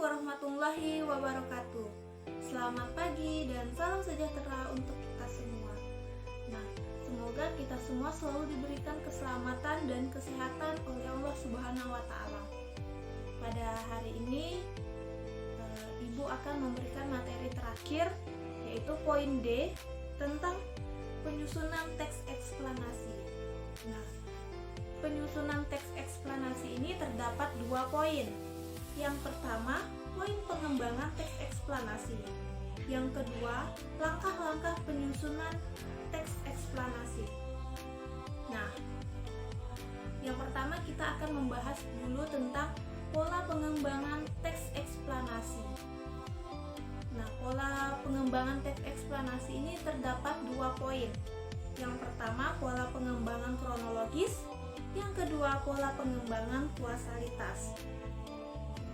warahmatullahi wabarakatuh. Selamat pagi dan salam sejahtera untuk kita semua. Nah, semoga kita semua selalu diberikan keselamatan dan kesehatan oleh Allah Subhanahu wa Ta'ala. Pada hari ini, Ibu akan memberikan materi terakhir, yaitu poin D tentang penyusunan teks eksplanasi. Nah, penyusunan teks eksplanasi ini terdapat 2 poin. Yang pertama, poin pengembangan teks eksplanasi. Yang kedua, langkah-langkah penyusunan teks eksplanasi. Nah, yang pertama kita akan membahas dulu tentang pola pengembangan teks eksplanasi. Nah, pola pengembangan teks eksplanasi ini terdapat 2 poin. Yang pertama, pola pengembangan kronologis. Yang kedua, pola pengembangan kuasalitas.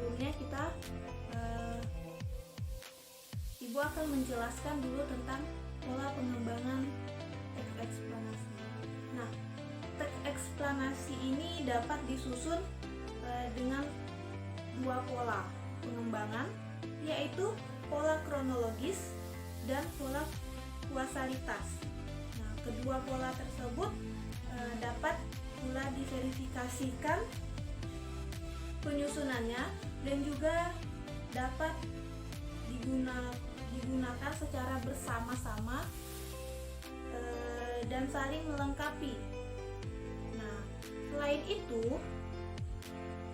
Sebelumnya Ibu akan menjelaskan dulu tentang pola pengembangan teks eksplanasi. Nah, teks eksplanasi ini dapat disusun dengan 2 pola pengembangan, yaitu pola kronologis dan pola kuasalitas. Nah, kedua pola tersebut dapat pula diverifikasikan penyusunannya dan juga dapat digunakan secara bersama-sama dan saling melengkapi. Nah, selain itu,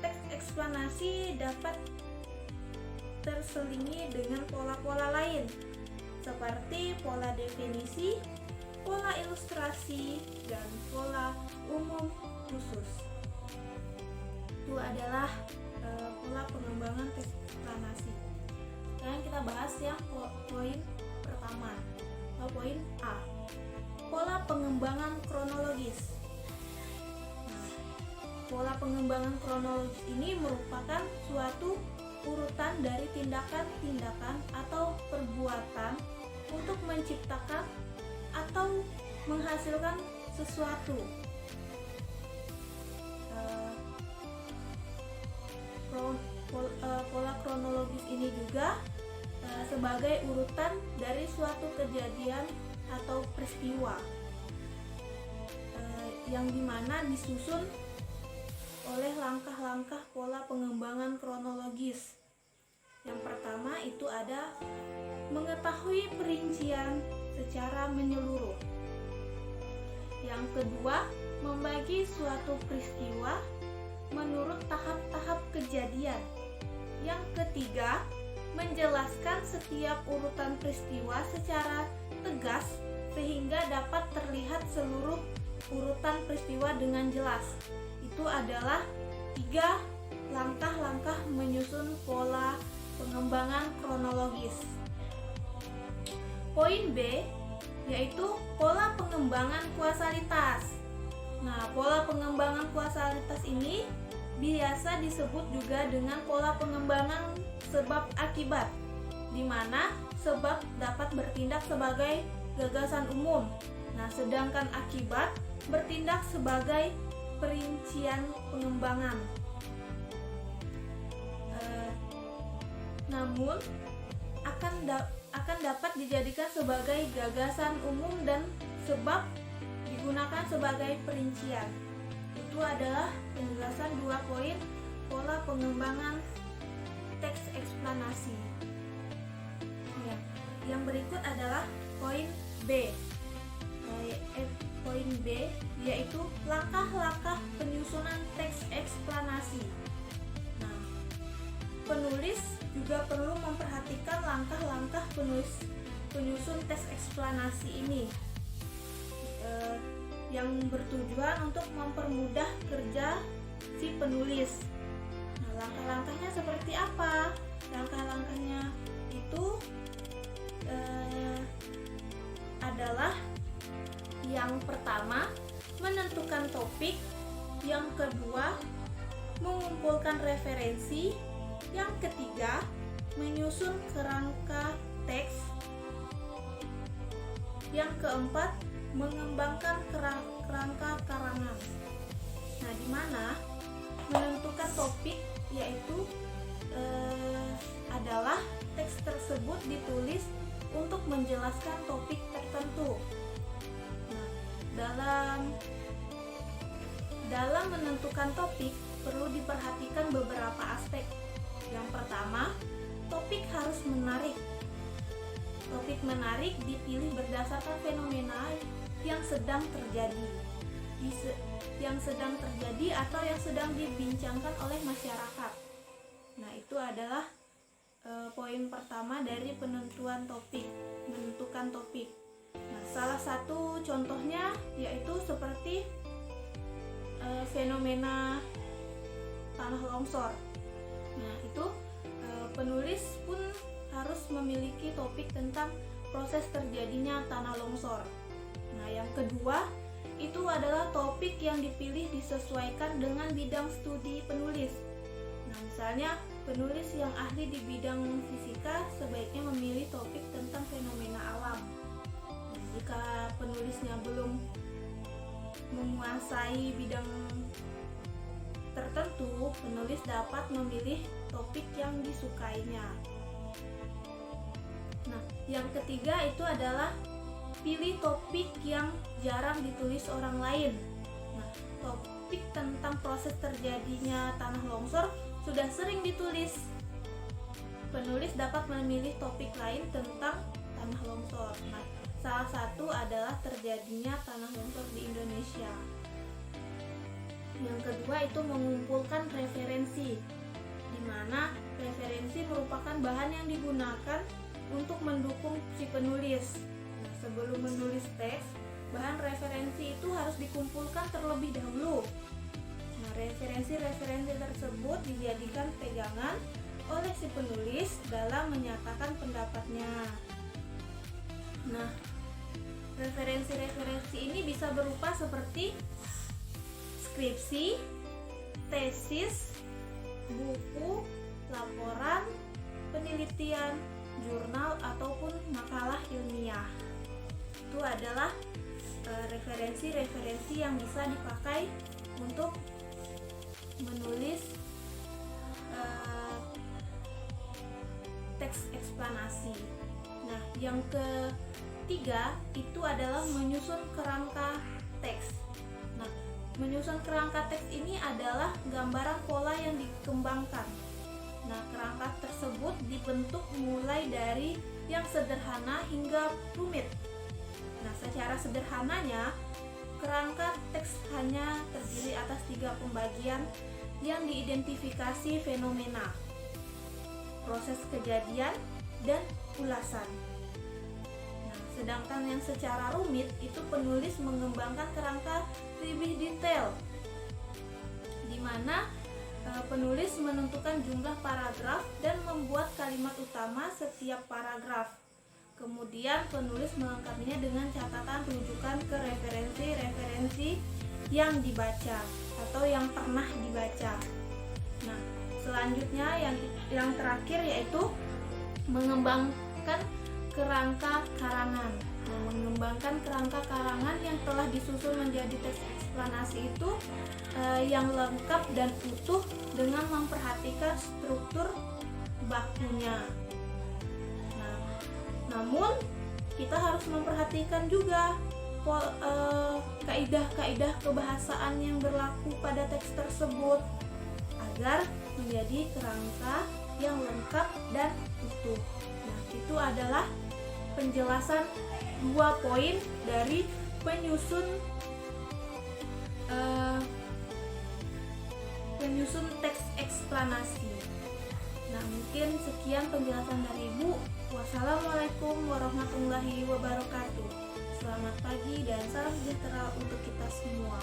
teks eksplanasi dapat terselingi dengan pola-pola lain seperti pola definisi, pola ilustrasi, dan pola umum khusus. Itu adalah pola pengembangan teks eksplanasi. Sekarang kita bahas yang poin pertama, poin A, pola pengembangan kronologis. Nah, pola pengembangan kronologis ini merupakan suatu urutan dari tindakan-tindakan atau perbuatan untuk menciptakan atau menghasilkan sesuatu. Pola kronologis ini juga sebagai urutan dari suatu kejadian atau peristiwa yang dimana disusun oleh langkah-langkah pola pengembangan kronologis. Yang pertama itu ada mengetahui perincian secara menyeluruh. Yang kedua, membagi suatu peristiwa menurut tahap-tahap kejadian. Yang ketiga, menjelaskan setiap urutan peristiwa secara tegas sehingga dapat terlihat seluruh urutan peristiwa dengan jelas. Itu adalah 3 langkah-langkah menyusun pola pengembangan kronologis. Poin B yaitu pola pengembangan kuasalitas. Nah, pola pengembangan kuasalitas ini biasa disebut juga dengan pola pengembangan sebab akibat, di mana sebab dapat bertindak sebagai gagasan umum. Nah, sedangkan akibat bertindak sebagai perincian pengembangan. Namun akan dapat dijadikan sebagai gagasan umum dan sebab digunakan sebagai perincian. Itu adalah penjelasan 2 poin pola pengembangan teks eksplanasi. Ya, yang berikut adalah poin B. Poin B yaitu langkah-langkah penyusunan teks eksplanasi. Nah, penulis juga perlu memperhatikan langkah-langkah penyusun teks eksplanasi ini yang bertujuan untuk mempermudah kerja si penulis. Nah, langkah-langkahnya seperti apa? Langkah-langkahnya itu adalah yang pertama, menentukan topik. Yang kedua, mengumpulkan referensi. Yang ketiga, menyusun kerangka teks. Yang keempat, mengembangkan kerangka karangan. Nah, di mana menentukan topik yaitu tersebut ditulis untuk menjelaskan topik tertentu. Nah, dalam menentukan topik perlu diperhatikan beberapa aspek. Yang pertama, topik harus menarik. Topik menarik dipilih berdasarkan fenomena yang sedang terjadi, atau yang sedang dibincangkan oleh masyarakat. Nah, itu adalah poin pertama dari menentukan topik. Nah, salah satu contohnya yaitu seperti fenomena tanah longsor. Nah, itu penulis pun harus memiliki topik tentang proses terjadinya tanah longsor. Nah, yang kedua itu adalah topik yang dipilih disesuaikan dengan bidang studi penulis. Nah, misalnya penulis yang ahli di bidang fisika sebaiknya memilih topik tentang fenomena alam. Nah, jika penulisnya belum menguasai bidang tertentu, penulis dapat memilih topik yang disukainya. Nah, yang ketiga itu adalah pilih topik yang jarang ditulis orang lain. Nah, topik tentang proses terjadinya tanah longsor sudah sering ditulis. Penulis dapat memilih topik lain tentang tanah longsor. Nah, salah satu adalah terjadinya tanah longsor di Indonesia. Yang kedua itu mengumpulkan referensi, di mana referensi merupakan bahan yang digunakan untuk mendukung si penulis. Nah, sebelum menulis teks, bahan referensi itu harus dikumpulkan terlebih dahulu. Nah, referensi-referensi tersebut dijadikan pegangan oleh si penulis dalam menyatakan pendapatnya. Nah, referensi-referensi ini bisa berupa seperti skripsi, tesis, buku, laporan, penelitian, jurnal, ataupun makalah ilmiah. Itu adalah referensi-referensi yang bisa dipakai untuk menulis teks eksplanasi. Nah, yang ketiga itu adalah menyusun kerangka teks. Nah, menyusun kerangka teks ini adalah gambaran pola yang dikembangkan. Nah, kerangka tersebut dibentuk mulai dari yang sederhana hingga rumit. Nah, secara sederhananya, kerangka teks hanya terdiri atas 3 pembagian yang diidentifikasi fenomena, proses kejadian, dan ulasan. Nah, sedangkan yang secara rumit itu penulis mengembangkan kerangka lebih detail, di mana penulis menentukan jumlah paragraf dan membuat kalimat utama setiap paragraf. Kemudian penulis melengkapinya dengan catatan rujukan ke referensi-referensi yang dibaca atau yang pernah dibaca. Nah, selanjutnya yang terakhir yaitu mengembangkan kerangka karangan. Nah, mengembangkan kerangka karangan yang telah disusun menjadi teks eksplanasi itu yang lengkap dan utuh dengan memperhatikan struktur bakunya. Nah, namun kita harus memperhatikan juga kaidah-kaidah kebahasaan yang berlaku pada teks tersebut agar menjadi kerangka yang lengkap dan utuh. Nah, itu adalah penjelasan 2 poin dari penyusun teks eksplanasi. Nah, mungkin sekian penjelasan dari Ibu. Wassalamualaikum warahmatullahi wabarakatuh. Selamat pagi dan salam sejahtera untuk kita semua.